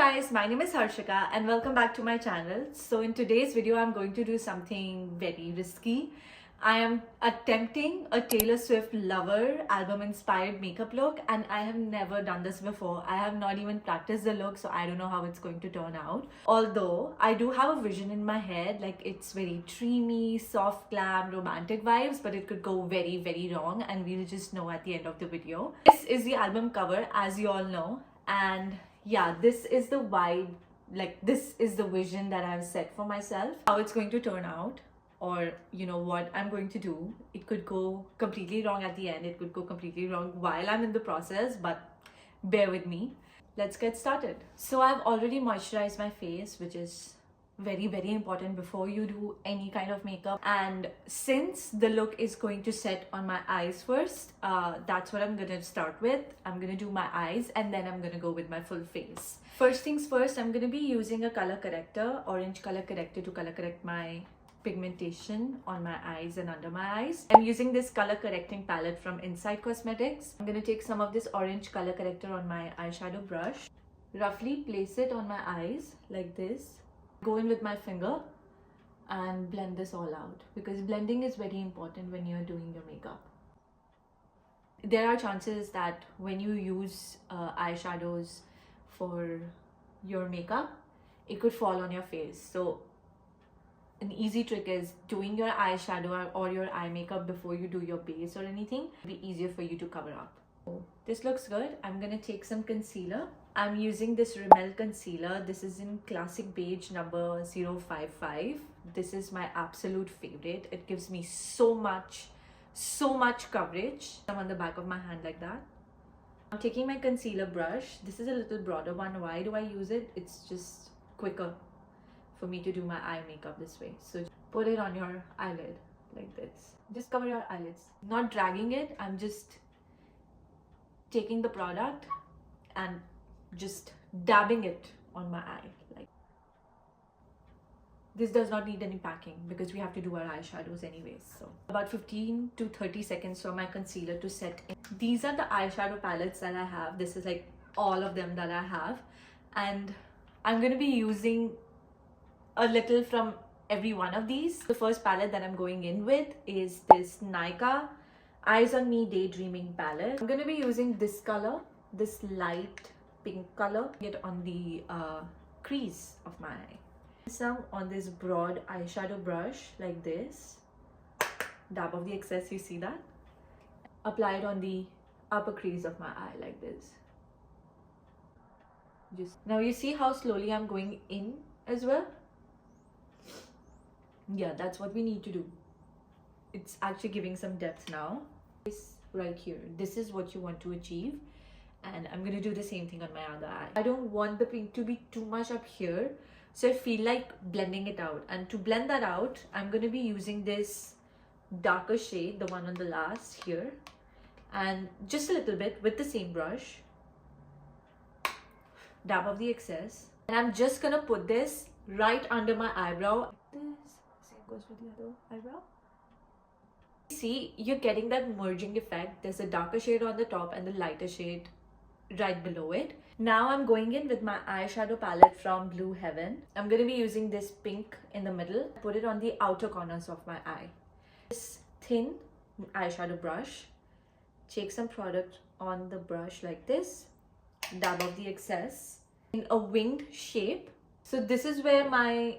guys, my name is Harshika and welcome back to my channel. So in today's video, I'm going to do something very risky. I am attempting a Taylor Swift Lover album inspired makeup look and I have never done this before. I have not even practiced the look, so I don't know how it's going to turn out. Although I do have a vision in my head, like it's very dreamy, soft glam, romantic vibes, but it could go very wrong and we'll just know at the end of the video. This is the album cover, as you all know, and yeah, this is the vibe, like this is the vision that I've set for myself. How it's going to turn out, or you know what I'm going to do. It could go completely wrong at the end, it could go completely wrong while I'm in the process, but bear with me. Let's get started. So I've already moisturized my face, which is very important before you do any kind of makeup, and since the look is going to set on my eyes first, that's what I'm gonna start with. I'm gonna do my eyes and then I'm gonna go with my full face. First things first, I'm gonna be using a color corrector, orange color corrector, to color correct my pigmentation on my eyes and under my eyes. I'm using this color correcting palette from Inside Cosmetics. I'm gonna take some of this orange color corrector on my eyeshadow brush, roughly place it on my eyes like this. Go in with my finger and blend this all out, because blending is very important when you're doing your makeup. There are chances that when you use eyeshadows for your makeup, it could fall on your face. So an easy trick is doing your eyeshadow or your eye makeup before you do your base or anything. It'll be easier for you to cover up. This looks good. I'm gonna take some concealer. I'm using this Rimmel concealer. This is in Classic Beige number 055. This is my absolute favorite. It gives me so much coverage. I'm on the back of my hand like that. I'm taking my concealer brush. This is a little broader one. Why do I use it? It's just quicker for me to do my eye makeup this way. So put it on your eyelid like this. Just cover your eyelids. Not dragging it. I'm just taking the product and just dabbing it on my eye. Like this does not need any packing because we have to do our eyeshadows anyways. So about 15 to 30 seconds for my concealer to set in. These are the eyeshadow palettes that I have. This is like all of them that I have, and I'm going to be using a little from every one of these. The first palette that I'm going in with is this Nykaa Eyes on Me Daydreaming palette. I'm going to be using this color, this light pink color. Get on the crease of my eye. Some on this broad eyeshadow brush like this. Dab off the excess, you see that? Apply it on the upper crease of my eye like this. Just now you see how slowly I'm going in as well. Yeah, that's what we need to do. It's actually giving some depth now. This right here, this is what you want to achieve, and I'm gonna do the same thing on my other eye. I don't want the pink to be too much up here, so I feel like blending it out. And to blend that out, I'm gonna be using this darker shade, the one on the last here, and just a little bit with the same brush. Dab off the excess, and I'm just gonna put this right under my eyebrow. This same goes with the other eyebrow. See, you're getting that merging effect. There's a darker shade on the top and the lighter shade right below it. Now I'm going in with my eyeshadow palette from Blue Heaven. I'm going to be using this pink in the middle. Put it on the outer corners of my eye. This thin eyeshadow brush. Take some product on the brush like this. Dab off the excess in a winged shape. So this is where my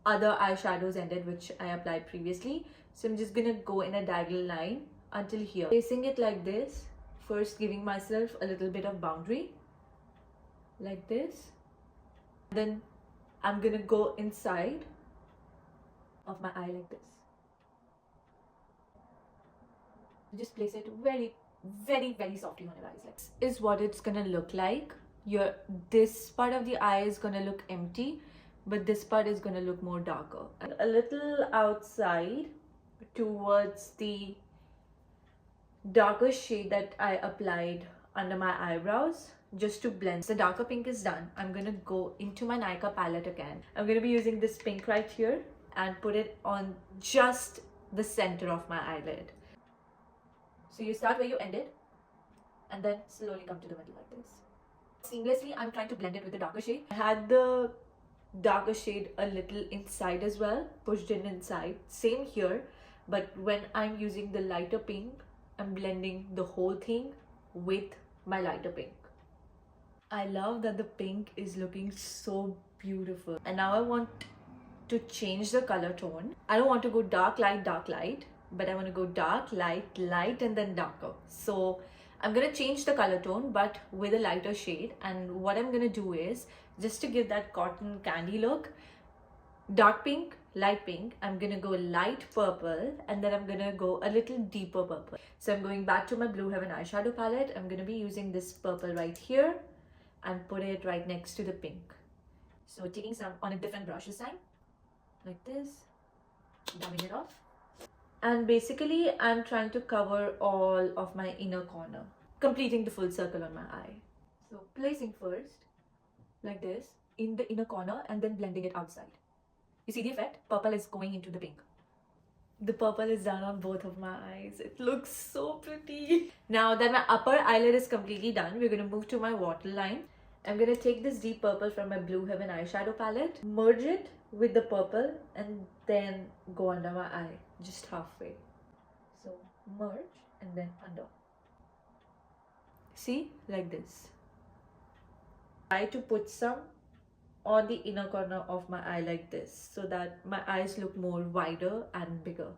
other eyeshadows ended, which I applied previously. So I'm just gonna go in a diagonal line until here. Placing it like this. First giving myself a little bit of boundary. Like this. Then I'm gonna go inside of my eye like this. Just place it very softly on your eyes. Like this is what it's gonna look like. This part of the eye is gonna look empty, but this part is gonna look more darker. And a little outside towards the darker shade that I applied under my eyebrows, just to blend. The darker pink is done. I'm gonna go into my Nykaa palette again. I'm gonna be using this pink right here and put it on just the center of my eyelid. So you start where you ended and then slowly come to the middle like this. seamlessly. I'm trying to blend it with the darker shade. I had the darker shade a little inside as well, pushed in inside. Same here, but when I'm using the lighter pink, I'm blending the whole thing with my lighter pink. I love that the pink is looking so beautiful. And now I want to change the color tone. I don't want to go dark, light, but I want to go dark, light, and then darker. So I'm going to change the color tone, but with a lighter shade. And what I'm going to do is, just to give that cotton candy look, dark pink, light pink, I'm going to go light purple, and then I'm going to go a little deeper purple. So I'm going back to my Blue Heaven eyeshadow palette. I'm going to be using this purple right here and put it right next to the pink. So taking some on a different brush this time, like this, dabbing it off. And basically I'm trying to cover all of my inner corner, completing the full circle on my eye. So placing first, like this, in the inner corner and then blending it outside. You see the effect? Purple is going into the pink. The purple is done on both of my eyes. It looks so pretty. Now that my upper eyelid is completely done, we're going to move to my waterline. I'm going to take this deep purple from my Blue Heaven eyeshadow palette, merge it with the purple, and then go under my eye, just halfway. So merge and then under. See, like this. Try to put some on the inner corner of my eye like this, so that my eyes look more wider and bigger.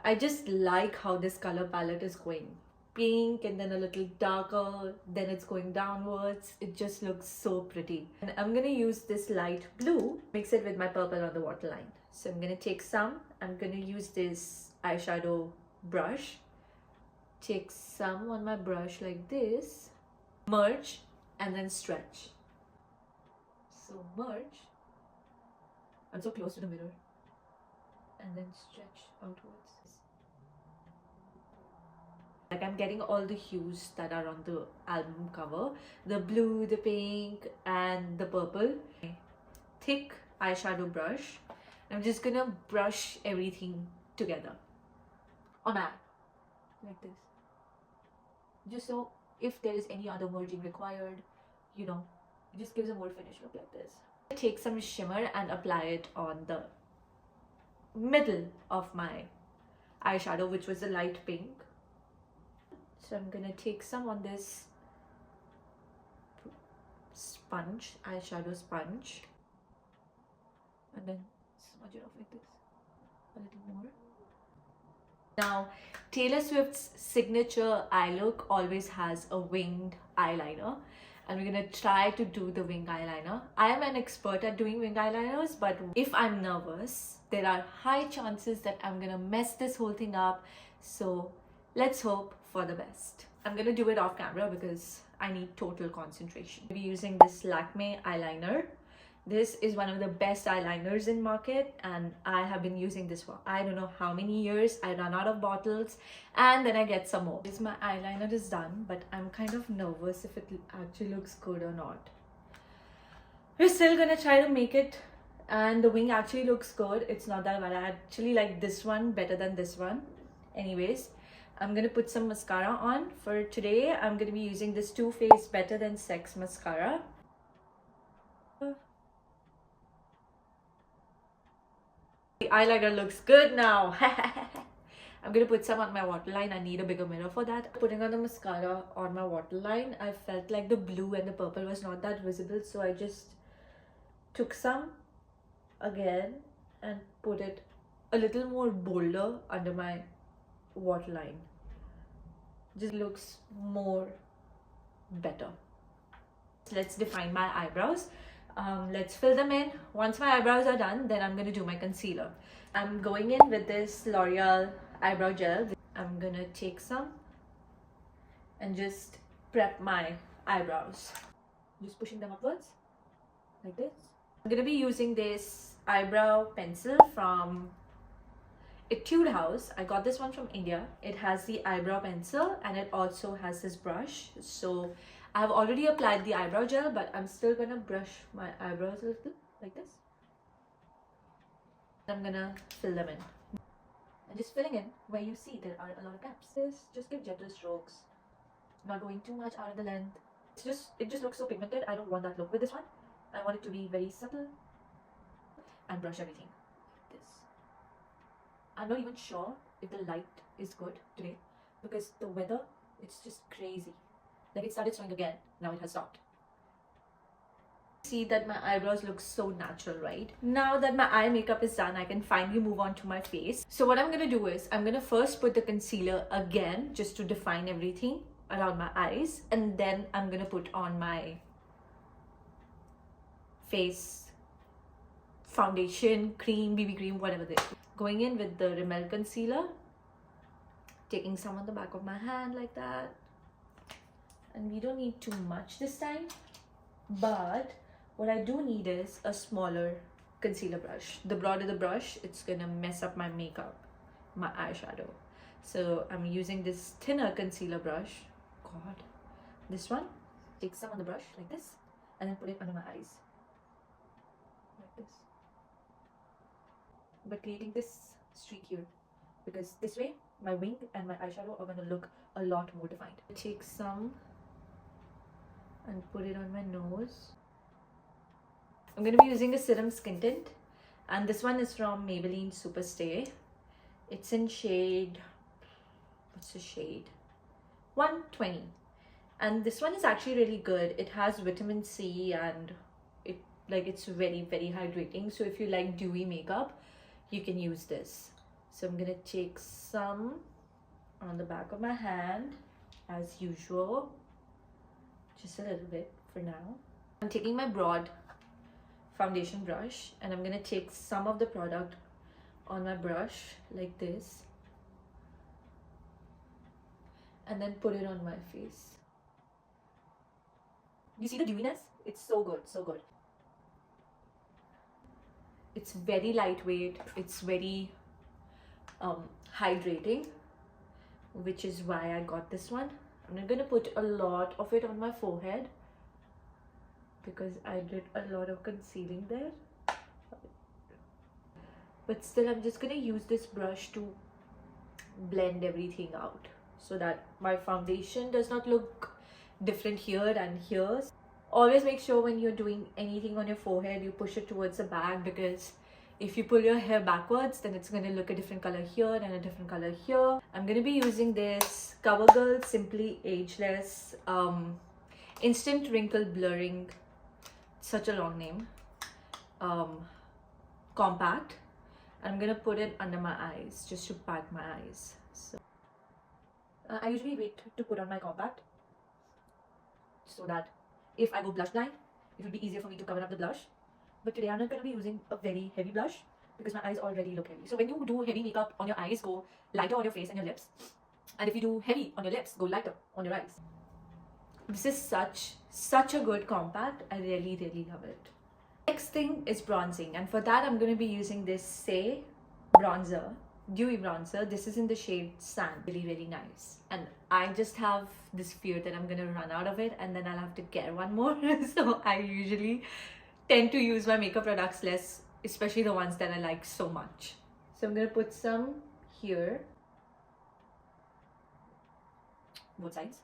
I just like how this color palette is going. Pink and then a little darker, then it's going downwards. It just looks so pretty. And I'm gonna use this light blue, mix it with my purple on the waterline. So I'm gonna take some, I'm gonna use this eyeshadow brush, take some on my brush like this, merge and then stretch. So merge, I'm so close to the mirror, and then stretch outwards. Like I'm getting all the hues that are on the album cover, the blue, the pink and the purple. Thick eyeshadow brush. I'm just gonna brush everything together on my eye, like this. Just so if there is any other merging required, you know, it just gives a more finished look like this. Take some shimmer and apply it on the middle of my eyeshadow, which was a light pink. So I'm gonna take some on this sponge, eyeshadow sponge, and then smudge it off like this, a little more. Now, Taylor Swift's signature eye look always has a winged eyeliner, and we're gonna try to do the wing eyeliner. I am an expert at doing wing eyeliners, but if I'm nervous, there are high chances that I'm gonna mess this whole thing up. So let's hope for the best. I'm gonna do it off camera because I need total concentration. I'll be using this Lakme eyeliner. This is one of the best eyeliners in market, and I have been using this for I don't know how many years. I run out of bottles and then I get some more. This my eyeliner is done, but I'm kind of nervous if it actually looks good or not. We're still gonna try to make it, and the wing actually looks good. It's not that bad. I actually like this one better than this one. Anyways, I'm gonna put some mascara on. For today, I'm gonna be using this Too Faced Better Than Sex mascara. The eyeliner looks good now. I'm gonna put some on my waterline. I need a bigger mirror for that. Putting on the mascara on my waterline, I felt like the blue and the purple was not that visible, so I just took some again and put it a little more bolder under my waterline. Just looks more better. Let's define my eyebrows. Let's fill them in. Once my eyebrows are done, then I'm gonna do my concealer. I'm going in with this L'Oreal eyebrow gel. I'm gonna take some and just prep my eyebrows. Just pushing them upwards like this. I'm gonna be using this eyebrow pencil from Etude House. I got this one from India. It has the eyebrow pencil and it also has this brush. So I've already applied the eyebrow gel, but I'm still gonna brush my eyebrows a little like this. I'm gonna fill them in. And just filling in where you see there are a lot of gaps. Just give gentle strokes, not going too much out of the length. it just looks so pigmented. I don't want that look with this one. I want it to be very subtle and brush everything like this. I'm not even sure if the light is good today because the weather, it's just crazy. Like it started snowing again, now it has stopped. See that my eyebrows look so natural, right? Now that my eye makeup is done, I can finally move on to my face. So what I'm gonna do is, I'm gonna first put the concealer again just to define everything around my eyes, and then I'm gonna put on my face foundation, cream, BB cream, whatever this. Going in with the Rimmel concealer, taking some on the back of my hand like that. And we don't need too much this time, but what I do need is a smaller concealer brush. The broader the brush, it's gonna mess up my makeup, my eyeshadow. So I'm using this thinner concealer brush. God, this one. Take some on the brush like this, and then put it under my eyes like this. But creating this streak here, because this way my wing and my eyeshadow are gonna look a lot more defined. Take some and put it on my nose. I'm going to be using a serum skin tint, and this one is from Maybelline Super Stay. It's in shade, what's the shade? 120. And this one is actually really good. It has vitamin C and it's very, very hydrating. So if you like dewy makeup, you can use this. So I'm going to take some on the back of my hand as usual. Just a little bit for now. I'm taking my broad foundation brush and I'm gonna take some of the product on my brush like this and then put it on my face. You see the dewiness? It's so good, so good. It's very lightweight, it's very hydrating, which is why I got this one. I'm not gonna put a lot of it on my forehead because I did a lot of concealing there, but still I'm just gonna use this brush to blend everything out so that my foundation does not look different here and here. Always make sure when you're doing anything on your forehead, you push it towards the back, because if you pull your hair backwards, then it's going to look a different color here and a different color here. I'm going to be using this CoverGirl Simply Ageless Instant Wrinkle Blurring, such a long name, compact. I'm going to put it under my eyes just to pack my eyes. So I usually wait to put on my compact so that if I go blush blind, it will be easier for me to cover up the blush. But today I'm not going to be using a very heavy blush because my eyes already look heavy. So when you do heavy makeup on your eyes, go lighter on your face and your lips. And if you do heavy on your lips, go lighter on your eyes. This is such a good compact. I really, really love it. Next thing is bronzing, and for that I'm going to be using this Say bronzer, dewy bronzer. This is in the shade Sand. Really, really nice. And I just have this fear that I'm going to run out of it and then I'll have to get one more. So I usually tend to use my makeup products less, especially the ones that I like so much. So I'm going to put some here, both sides.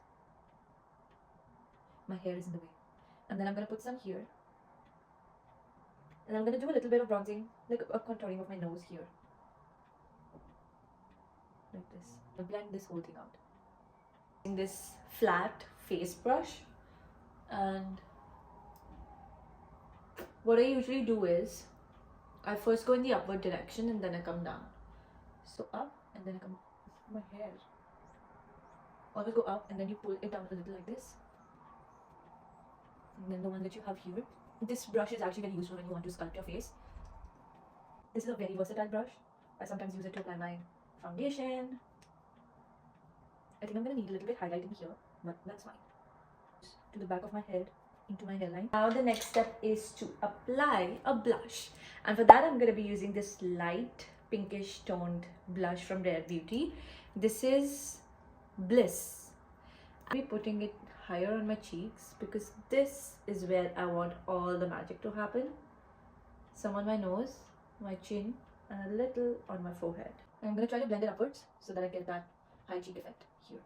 My hair is in the way. And then I'm going to put some here. And I'm going to do a little bit of bronzing, like a contouring of my nose here. Like this. I'll blend this whole thing out. In this flat face brush. And what I usually do is, I first go in the upward direction and then I come down. So up and then I come, my hair. Always go up and then you pull it down a little like this. And then the one that you have here. This brush is actually very useful when you want to sculpt your face. This is a very versatile brush. I sometimes use it to apply my foundation. I think I'm going to need a little bit highlighting here, but that's fine. To the back of my head, into my hairline. Now the next step is to apply a blush. And for that I'm going to be using this light pinkish toned blush from Rare Beauty. This is Bliss. I'll be putting it higher on my cheeks because this is where I want all the magic to happen. Some on my nose, my chin, and a little on my forehead. I'm going to try to blend it upwards so that I get that high cheek effect here.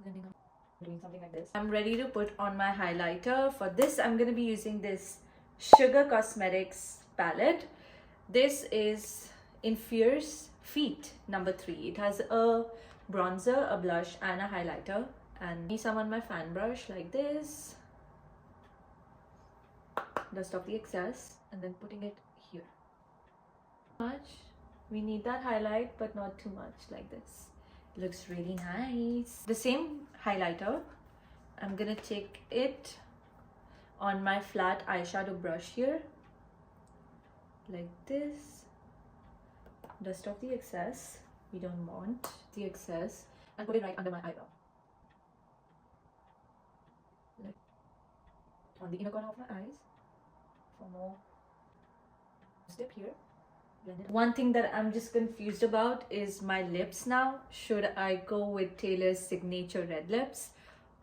Blending up doing something like this. I'm ready to put on my highlighter. For this, I'm going to be using this Sugar Cosmetics palette. This is in Fierce Feet number 3. It has a bronzer, a blush, and a highlighter. And I some on my fan brush like this. Dust off the excess and then putting it here. Much. We need that highlight, but not too much, like this. It looks really nice. The same highlighter, I'm gonna take it on my flat eyeshadow brush here, like this. Dust off the excess. We don't want the excess, and put it right under my eyebrow, like on the inner corner of my eyes. For more step here. One thing that I'm just confused about is my lips now. Should I go with Taylor's signature red lips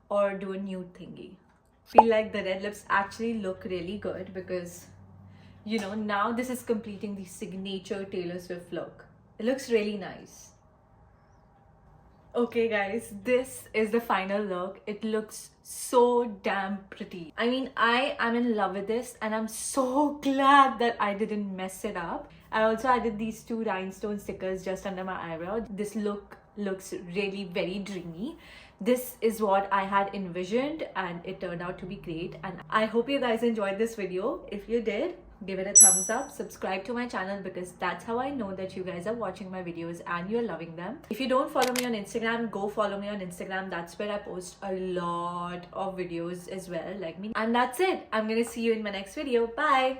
or do a nude thingy? Feel like the red lips actually look really good because, you know, now this is completing the signature Taylor Swift look. It looks really nice. Okay guys, this is the final look. It looks so damn pretty. I mean, I am in love with this and I'm so glad that I didn't mess it up. I also added these 2 rhinestone stickers just under my eyebrow. This look looks really very dreamy. This is what I had envisioned and it turned out to be great. And I hope you guys enjoyed this video. If you did, give it a thumbs up, subscribe to my channel because that's how I know that you guys are watching my videos and you're loving them. If you don't follow me on Instagram, go follow me on Instagram. That's where I post a lot of videos as well, like me. And that's it. I'm gonna see you in my next video. Bye.